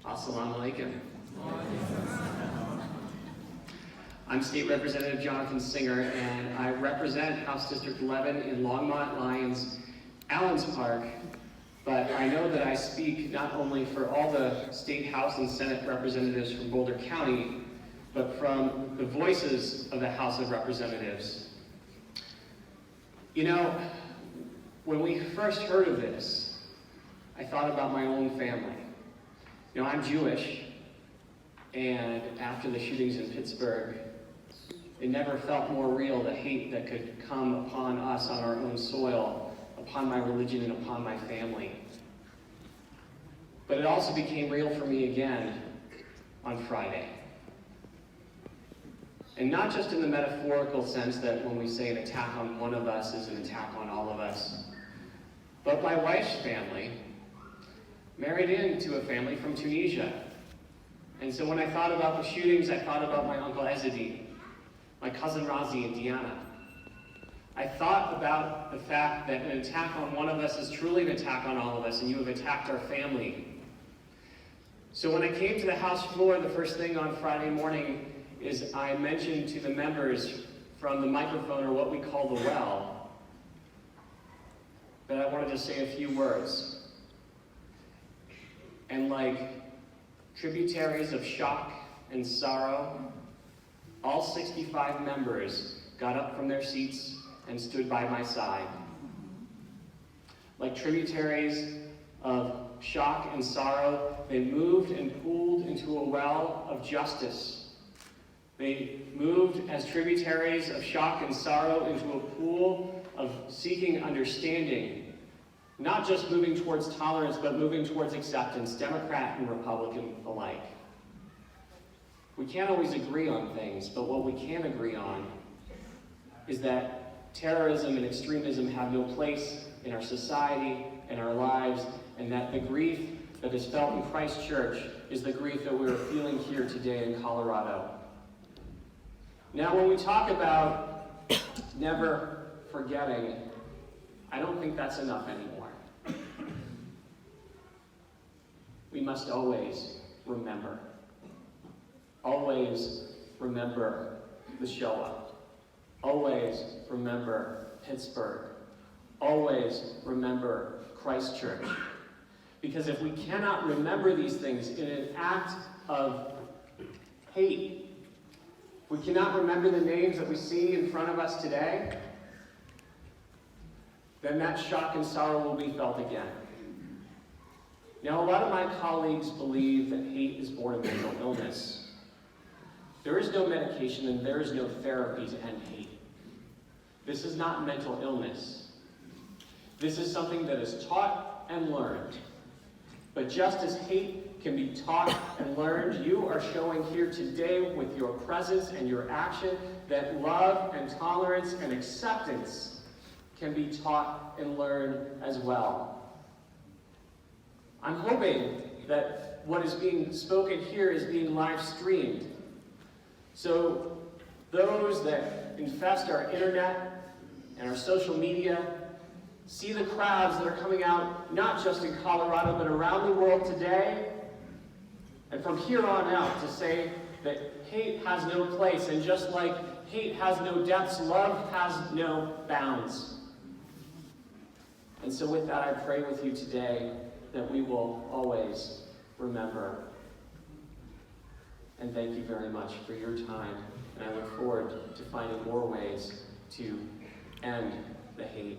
Assalamu alaikum. I'm State Representative Jonathan Singer, and I represent House District 11 in Longmont, Lyons, Allens Park, but I know that I speak not only for all the State House and Senate representatives from Boulder County, but from the voices of the House of Representatives. You know, when we first heard of this, I thought about my own family. You know, I'm Jewish, and after the shootings in Pittsburgh, it never felt more real, the hate that could come upon us on our own soil, upon my religion and upon my family. But it also became real for me again on Friday. And not just in the metaphorical sense that when we say an attack on one of us is an attack on all of us, but my wife's family married into a family from Tunisia. And so when I thought about the shootings, I thought about my uncle Ezedi, my cousin Razi, and Diana. I thought about the fact that an attack on one of us is truly an attack on all of us, and you have attacked our family. So when I came to the House floor, the first thing on Friday morning is I mentioned to the members from the microphone, or what we call the well, that I wanted to say a few words. And like tributaries of shock and sorrow, all 65 members got up from their seats and stood by my side. Like tributaries of shock and sorrow, they moved and pooled into a well of justice. They moved as tributaries of shock and sorrow into a pool of seeking understanding. Not just moving towards tolerance, but moving towards acceptance, Democrat and Republican alike. We can't always agree on things, but what we can agree on is that terrorism and extremism have no place in our society and our lives, and that the grief that is felt in Christchurch is the grief that we're feeling here today in Colorado. Now, when we talk about never forgetting, I don't think that's enough anymore. We must always remember. Always remember the Shoah. Always remember Pittsburgh. Always remember Christchurch. Because if we cannot remember these things in an act of hate, we cannot remember the names that we see in front of us today, then that shock and sorrow will be felt again. Now, a lot of my colleagues believe that hate is born of mental illness. There is no medication and there is no therapy to end hate. This is not mental illness. This is something that is taught and learned. But just as hate can be taught and learned, you are showing here today with your presence and your action that love and tolerance and acceptance can be taught and learned as well. I'm hoping that what is being spoken here is being live streamed. So those that infest our internet and our social media see the crowds that are coming out, not just in Colorado, but around the world today, and from here on out to say that hate has no place, and just like hate has no depths, love has no bounds. And so with that, I pray with you today that we will always remember. And thank you very much for your time, and I look forward to finding more ways to end the hate.